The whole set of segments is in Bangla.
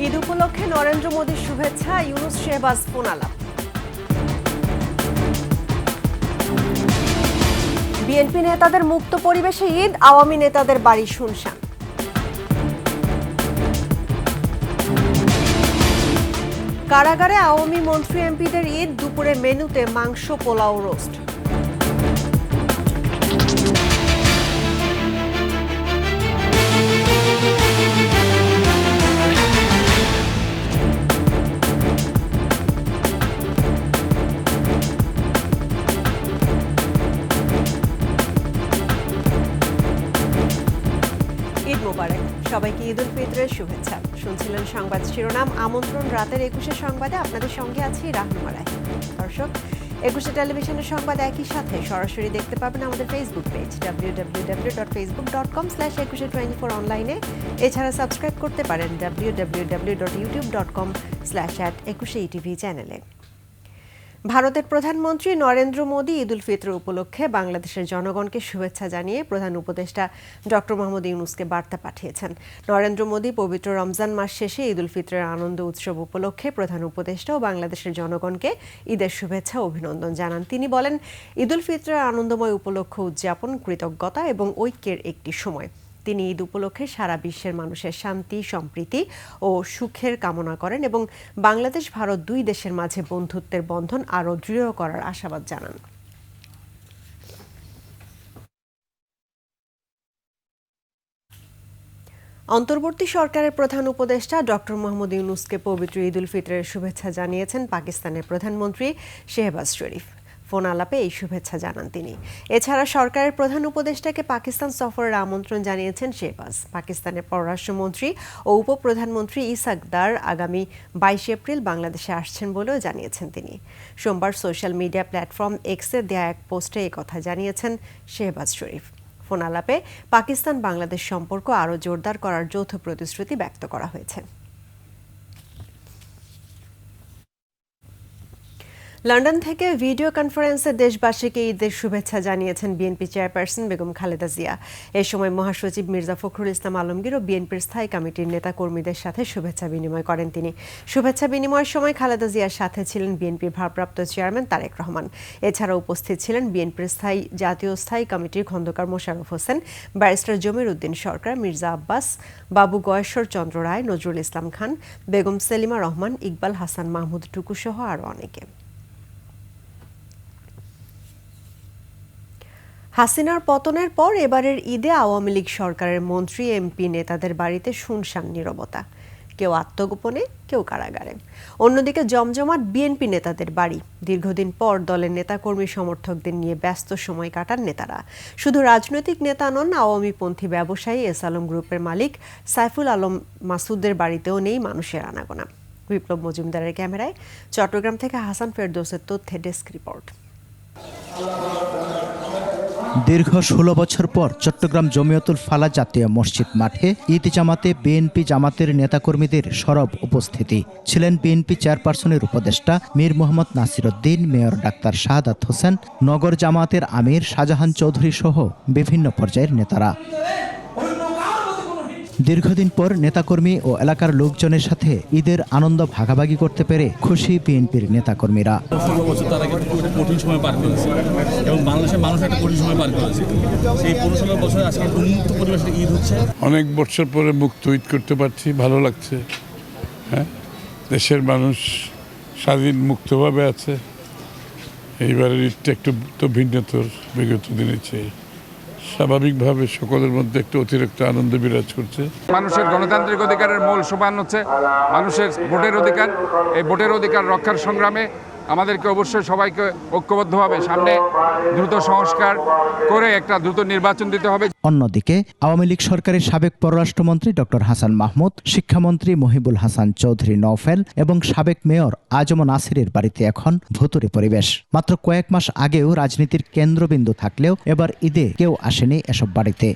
ঈদ উপলক্ষে নরেন্দ্র মোদীর শুভেচ্ছা, ইউনুস শেহবাজ ফোন আলাপ। বিএনপি নেতাদের মুক্ত পরিবেশে ঈদ, আওয়ামী নেতাদের বাড়ি শুনশান। কারাগারে আওয়ামী মন্ত্রী এমপিদের ঈদ, দুপুরে মেনুতে মাংস, পোলাও, রোস্ট। ঈদ মোবারক সবাইকে, ঈদ উল ফিতরের শুভেচ্ছা। শুনছিলেন সংবাদ শিরোনাম। আমন্ত্রণ রাতের 21 সংবাদে আপনাদের সঙ্গে আছি রাহনুমা রায়। দর্শক, 21 টেলিভিশনের সংবাদ একই সাথে সরাসরি দেখতে পাবেন আমাদের ফেসবুক পেজ www.facebook.com/2124 অনলাইনে। এছাড়া সাবস্ক্রাইব করতে পারেন www.youtube.com/@21etv চ্যানেলে। ভারতের প্রধানমন্ত্রী নরেন্দ্র মোদী ঈদ উল ফিতর উপলক্ষে বাংলাদেশের জনগণকে শুভেচ্ছা জানিয়ে প্রধান উপদেষ্টা ডক্টর মোহাম্মদ ইউনুসকে বার্তা পাঠিয়েছেন। নরেন্দ্র মোদী পবিত্র রমজান মাস শেষে ঈদ উল ফিতরের আনন্দ উৎসব উপলক্ষে প্রধান উপদেষ্টা ও বাংলাদেশের জনগণকে ঈদের শুভেচ্ছা ও অভিনন্দন জানান। তিনি বলেন, ঈদ উল ফিতরের আনন্দময় উপলক্ষ উদযাপন কৃতজ্ঞতা এবং ঐক্যের একটি সময়। তিনি ঈদ উপলক্ষে সারা বিশ্বের মানুষের শান্তি, সম্প্রীতি ও সুখের কামনা করেন এবং বাংলাদেশ ভারত দুই দেশের মাঝে বন্ধুত্বের বন্ধন আরও দৃঢ় করার আশাবাদ জানান। অন্তর্বর্তী সরকারের প্রধান উপদেষ্টা ডক্টর মোহাম্মদ ইউনুসকে পবিত্র ঈদ উল ফিতরের শুভেচ্ছা জানিয়েছেন পাকিস্তানের প্রধানমন্ত্রী শেহবাজ শরীফ। ফোন আলাপে এই শুভেচ্ছা জানান তিনি। এছাড়া সরকারের প্রধান উপদেষ্টাকে পাকিস্তান সফরের আমন্ত্রণ জানিয়েছেন শেহবাজ। পাকিস্তানের পররাষ্ট্রমন্ত্রী ও উপপ্রধানমন্ত্রী ইসাক দার আগামী 22 এপ্রিল বাংলাদেশে আসছেন বলেও জানিয়েছেন তিনি। সোমবার সোশ্যাল মিডিয়া প্ল্যাটফর্ম এক্সে দেয়া এক পোস্টে একথা জানিয়েছেন শেহবাজ শরীফ। ফোন আলাপে পাকিস্তান বাংলাদেশ সম্পর্ক আরও জোরদার করার যৌথ প্রতিশ্রুতি ব্যক্ত করা হয়েছে। লন্ডন থেকে ভিডিও কনফারেন্সে দেশবাসীকে ঈদের শুভেচ্ছা জানিয়েছেন বিএনপি চেয়ারপারসন বেগম খালেদা জিয়া। এ সময় মহাসচিব মির্জা ফখরুল ইসলাম আলমগীর ও বিএনপির স্থায়ী কমিটির নেতা কর্মীদের সাথে শুভেচ্ছা বিনিময় করেন তিনি। শুভেচ্ছা বিনিময়ের সময় খালেদা জিয়ার সাথে ছিলেন বিএনপির ভারপ্রাপ্ত চেয়ারম্যান তারেক রহমান। এছাড়া উপস্থিত ছিলেন বিএনপির জাতীয় স্থায়ী কমিটির খন্দকার মোশাররফ হোসেন, ব্যারিস্টার জমির উদ্দিন সরকার, মির্জা আব্বাস, বাবু গয়েশ্বর চন্দ্র রায়, নজরুল ইসলাম খান, বেগম সেলিমা রহমান, ইকবাল হাসান মাহমুদ টুকু সহ আরও অনেকে। হাসিনার পতনের পর এবারের ঈদে আওয়ামী লীগ সরকারের মন্ত্রী এমপি নেতাদের বাড়িতে শুনশান নীরবতা। কেউ আত্মগোপনে, কেউ কারাগারে। অন্যদিকে জমজমাট বিএনপি নেতাদের বাড়ি। দীর্ঘদিন পর দলের নেতাকর্মী সমর্থকদের নিয়ে ব্যস্ত সময় কাটান নেতারা। শুধু রাজনৈতিক নেতা নন, আওয়ামীপন্থী ব্যবসায়ী এস আলম গ্রুপের মালিক সাইফুল আলম মাসুদের বাড়িতেও নেই মানুষের আনাগোনা। বিপ্লব মজুমদারের ক্যামেরায় চট্টগ্রাম থেকে হাসান ফেরদৌসের তথ্যে ডেস্ক রিপোর্ট। দীর্ঘ 16 বছর পর চট্টগ্রাম জমিয়তুল ফালাহ জাতীয় মসজিদ মাঠে ঈদ জামাতে বিএনপি জামাতের নেতাকর্মীদের সরব উপস্থিতি। ছিলেন বিএনপি চেয়ারপারসনের উপদেষ্টা মীর মোহাম্মদ নাসিরউদ্দিন, মেয়র ডাক্তার শাহাদাত হোসেন, নগর জামাতের আমির শাহজাহান চৌধুরী সহ বিভিন্ন পর্যায়ের নেতারা। দীর্ঘদিন পর নেতাকর্মী ও এলাকার লোকজনের সাথে ঈদের আনন্দ ভাগাভাগি করতে পেরে খুশি বিএনপির নেতাকর্মীরা। 16 বছর তারা কঠিন সময় পার করেছে এবং বাংলাদেশের মানুষ একটা কঠিন সময় পার করেছে। সেই 16 বছর আজকে উন্মুক্ত পরিবেশে ঈদ হচ্ছে। অনেক বছর পরে মুক্ত ঈদ করতে পারছি, ভালো লাগছে। হ্যাঁ, দেশের মানুষ স্বাধীন মুক্তভাবে আছে। এইবারের ঈদটা একটু তো ভিন্নতর বিগত দিনের চেয়ে। স্বাভাবিকভাবে সকলের মধ্যে একটু অতিরিক্ত আনন্দ বিরাজ করছে। মানুষের গণতান্ত্রিক অধিকারের মূল সোপান হচ্ছে মানুষের ভোটের অধিকার। এই ভোটের অধিকার রক্ষার সংগ্রামে আমাদেরকে অবশ্যই সবাইকে ঐক্যবদ্ধভাবে সামনে দ্রুত সংস্কার করে একটা দ্রুত নির্বাচন দিতে হবে। অন্যদিকে আওয়ামী লীগ সরকারের সাবেক পররাষ্ট্রমন্ত্রী ডক্টর হাসান মাহমুদ, শিক্ষামন্ত্রী মহিবুল হাসান চৌধুরী নওফেল এবং সাবেক মেয়র আজম নাসিরের বাড়িতে এখন ভুতুড়ে পরিবেশ। মাত্র কয়েক মাস আগেও রাজনীতির কেন্দ্রবিন্দু থাকলেও এবার ঈদে কেউ আসেনি এসব বাড়িতে।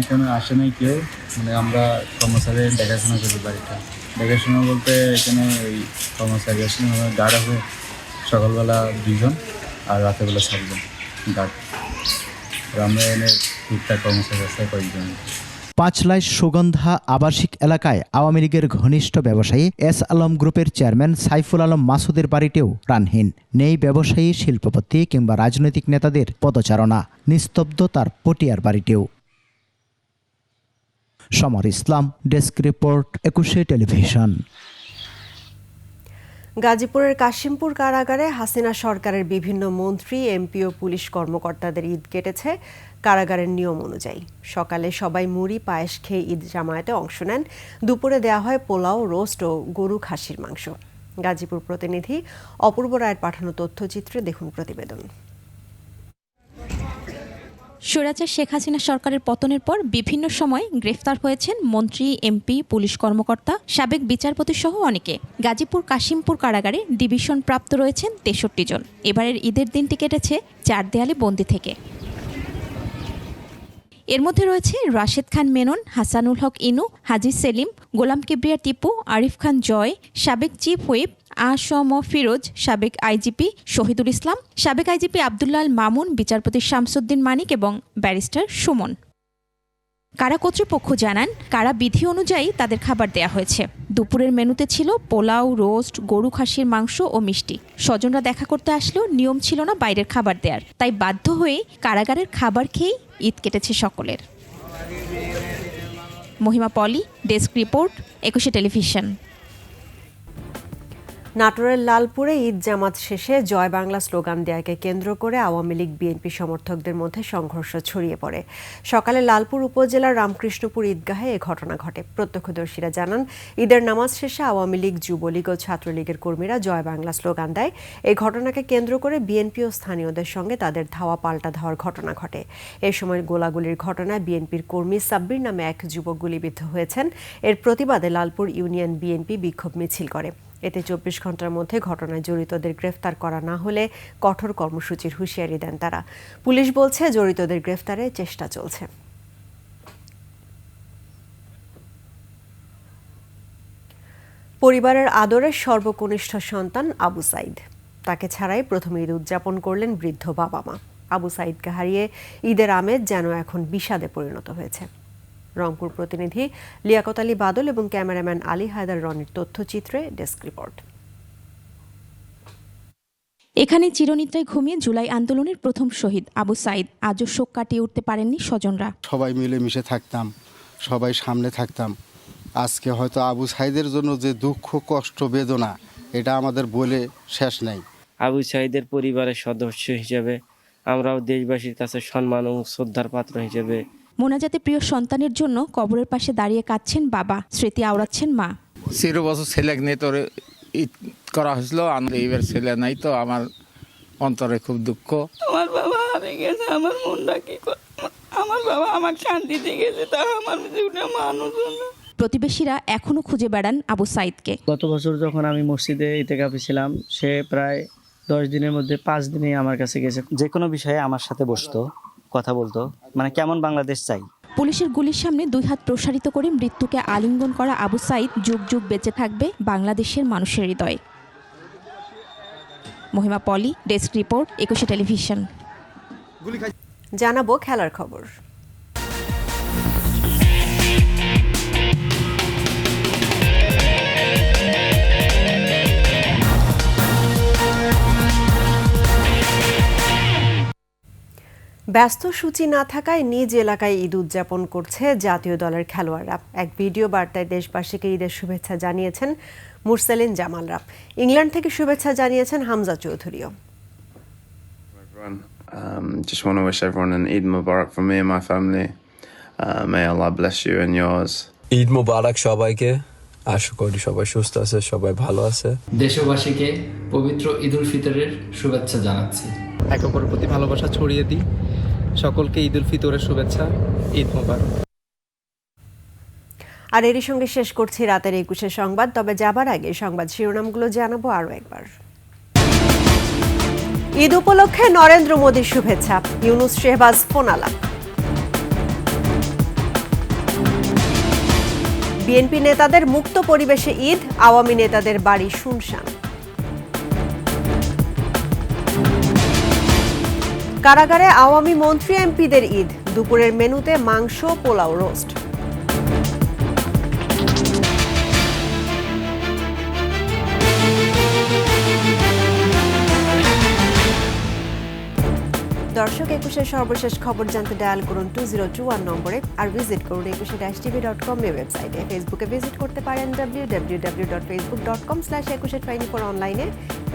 এখানে আসে নাই কেউ, মানে আমরা কর্মচারী দেখাশোনা করি বাড়িটা। দেখাশোনা বলতে এখানে ওই কর্মচারী আসেন, গার্ড আছে সকালবেলা 2 জন আর রাতেরবেলা 7 জন গার্ড। আমরা এনে টুকটাক কর্মচারী আছে কয়েকজন। পাঁচলাইশ সুগন্ধা আবাসিক এলাকায় আওয়ামী লীগের ঘনিষ্ঠ ব্যবসায়ী এস আলম গ্রুপের চেয়ারম্যান সাইফুল আলম মাসুদের বাড়িতেও প্রাণহীন। নেই ব্যবসায়ী, শিল্পপতি কিংবা রাজনৈতিক নেতাদের পদচারণা। নিস্তব্ধ তার পটিয়ার বাড়িতেও। সমর ইসলাম, ডেস্ক রিপোর্ট, 21 টেলিভিশন। গাজীপুরের কাশিমপুর কারাগারে হাসিনা সরকারের বিভিন্ন মন্ত্রী, এমপি ও পুলিশ কর্মকর্তাদের ঈদ কেটেছে কারাগারের নিয়ম অনুযায়ী। সকালে সবাই মুড়ি পায়েস খেয়ে ঈদ জামায়াতে অংশ নেন। দুপুরে দেওয়া হয় পোলাও, রোস্ট ও গরু খাসির মাংস। গাজীপুর প্রতিনিধি অপূর্ব রায়ের পাঠানো তথ্যচিত্রে দেখুন প্রতিবেদন। স্বৈরাচার শেখ হাসিনা সরকারের পতনের পর বিভিন্ন সময় গ্রেফতার হয়েছেন মন্ত্রী, এমপি, পুলিশ কর্মকর্তা, সাবেক বিচারপতি সহ অনেকে। গাজীপুর কাশিমপুর কারাগারে ডিভিশন প্রাপ্ত রয়েছেন 63 জন। এবারের ঈদের দিনটি কেটেছে 4 দেয়ালে বন্দি থেকে। এর মধ্যে রয়েছে রাশেদ খান মেনন, হাসানুল হক ইনু, হাজি সেলিম, গোলাম কিবরিয়া টিপু, আরিফ খান জয়, সাবেক চিফ হুইপ আ.স.ম. ফিরোজ, সাবেক আইজিপি শহীদুল ইসলাম, সাবেক আইজিপি আব্দুল্লাহ আল মামুন, বিচারপতি শামসুদ্দিন মানিক এবং ব্যারিস্টার সুমন। কারা কর্তৃপক্ষ জানান, কারা বিধি অনুযায়ী তাদের খাবার দেয়া হয়েছে। দুপুরের মেনুতে ছিল পোলাও, রোস্ট, গরু খাসির মাংস ও মিষ্টি। স্বজনরা দেখা করতে আসলেও নিয়ম ছিল না বাইরের খাবার দেয়ার, তাই বাধ্য হয়েই কারাগারের খাবার খেয়েই ঈদ কেটেছে সকলের। মহিমা পলি, ডেস্ক রিপোর্ট, 21 টেলিভিশন। নাটোরের লালপুরে ঈদ জামাত শেষে জয় বাংলা স্লোগান দেয়াকে কেন্দ্র করে আওয়ামী লীগ, বিএনপি সমর্থকদের মধ্যে সংঘর্ষ ছড়িয়ে পড়ে। সকালে লালপুর উপজেলার রামকৃষ্ণপুর ঈদগাহে এ ঘটনা ঘটে। প্রত্যক্ষদর্শীরা জানান, ঈদের নামাজ শেষে আওয়ামী লীগ, যুবলীগ ও ছাত্রলীগের কর্মীরা জয় বাংলা স্লোগান দেয়। এই ঘটনাকে কেন্দ্র করে বিএনপি ও স্থানীয়দের সঙ্গে তাদের ধাওয়া পাল্টা ধাওয়ার ঘটনা ঘটে। এ সময় গোলাগুলির ঘটনায় বিএনপির কর্মী সাব্বির নামে এক যুবক গুলিবিদ্ধ হয়েছেন। এর প্রতিবাদে লালপুর ইউনিয়ন বিএনপি বিক্ষোভ মিছিল করে। এতে 24 ঘন্টার মধ্যে ঘটনায় জড়িতদের গ্রেফতার করা না হলে কঠোর কর্মসূচির হুঁশিয়ারি দেন তারা। পুলিশ বলছে, জড়িতদের গ্রেফতারে চেষ্টা চলছে। পরিবারের আদরের সর্বকনিষ্ঠ সন্তান আবু সাইদ। তাকে ছাড়াই প্রথম ঈদ উদযাপন করলেন বৃদ্ধ বাবা মা। আবু সাইদকে হারিয়ে ঈদের আমেজ যেন এখন বিষাদে পরিণত হয়েছে। রংপুর প্রতিনিধি লিয়াকত আলী বাদল এবং ক্যামেরাম্যান আলী হায়দার রনির তথ্যচিত্রে ডেস্ক রিপোর্ট। এখানে চিরনিদ্রায় ঘুমিয়ে জুলাই আন্দোলনের প্রথম শহীদ আবু সাইদ আজও শোক কাটিয়ে উঠতে পারেননি স্বজনরা। সবাই মিলেমিশে থাকতাম, সবাই সামনে থাকতাম। আজকে হয়তো আবু সাইদের জন্য যে দুঃখ, কষ্ট, বেদনা, এটা আমাদের বলে শেষ নাই। আবু সাইদের পরিবারের সদস্য হিসেবে আমরাও দেশবাসীর কাছে সম্মান ও শ্রদ্ধার পাত্র হিসেবে মোনাজাতে প্রিয় সন্তানের জন্য কবরের পাশে দাঁড়িয়ে কাঁদছেন বাবা, স্মৃতি আওড়াচ্ছেন মা। 13 বছর ছেলে নিয়ে তোর ঈদ করা হয়েছিল, এইবার ছেলে নাই, তো আমার অন্তরে খুব দুঃখ। আমার বাবা হারিয়ে গেছে, আমার মনটা কি করে, আমার বাবা আমার শান্তিতে গেছে, তা আমার জীবনে মানুষ না। প্রতিবেশীরা এখনো খুঁজে বেড়ান আবু সাইদকে। গত বছর যখন আমি মসজিদে ইতিকাফে ছিলাম, সে প্রায় 10 দিনের মধ্যে 5 দিনে আমার কাছে গেছে। যে কোনো বিষয়ে আমার সাথে বসতো, কথা বলতো, মানে কেমন বাংলাদেশ চাই। পুলিশের গুলির সামনে 2 হাত প্রসারিত করে মৃত্যুকে আলিঙ্গন করা আবু সাইদ যুগ যুগ বেঁচে থাকবে বাংলাদেশের মানুষের হৃদয়ে। মহিমা পলি, ডেস্ক রিপোর্ট, 21 টেলিভিশন। জানাবো খেলার খবর। ব্যস্ত সূচি না থাকায় নিজ এলাকায় ঈদ উদযাপন করছে জাতীয় দলের খেলোয়াড়রা। এক ভিডিও বার্তায় দেশবাসীকে ঈদের শুভেচ্ছা জানিয়েছেন মুরসালিন জামালরা। ইংল্যান্ড থেকে শুভেচ্ছা জানিয়েছেন Hamza চৌধুরীও। Just want to wish everyone an Eid Mubarak from me and my family. May Allah bless you and yours. Eid মুবারক সবাইকে। আশা করি সবাই সুস্থ আছে, সবাই ভালো আছে। দেশবাসীকে পবিত্র ঈদ উল ফিতরের শুভেচ্ছা জানাচ্ছি। একে অপরের প্রতি ভালোবাসা ছড়িয়ে দিই। সকলকে ঈদ উল ফিতরের শুভেচ্ছা, ঈদ মোবারক। আর এরই সঙ্গে শেষ করছি রাতের 21 সংবাদ। তবে যাবার আগে সংবাদ শিরোনামগুলো জানাবো আরও একবার। ঈদ উপলক্ষে নরেন্দ্র মোদীর শুভেচ্ছা, ইউনুস শেহবাজ ফোন আলাপ। বিএনপি নেতাদের মুক্ত পরিবেশে ঈদ, আওয়ামী নেতাদের বাড়ি শুনশান। কারাগারে আওয়ামী মন্ত্রী, এমপিদের ঈদ, দুপুরের মেনুতে মাংস, পোলাও, রোস্ট। দর্শক, 21-এর সর্বশেষ খবর জানতে ডায়াল করুন 2021 নম্বরে, আর ভিজিট করুন 21-tv.com ওয়েবসাইটে। ফেসবুকে ভিজিট করতে পারেন www.facebook.com/2124 অনলাইনে।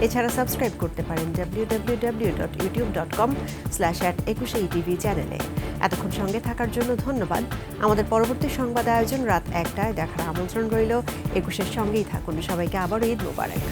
এছাড়া সাবস্ক্রাইব করতে পারেন www.youtube.com/@21etv চ্যানেলে। এতক্ষণ সঙ্গে থাকার জন্য ধন্যবাদ। আমাদের পরবর্তী সংবাদ আয়োজন রাত 1টায় দেখার আমন্ত্রণ রইল। 21-এর সঙ্গেই থাকুন। সবাইকে আবারও ঈদ মোবারক।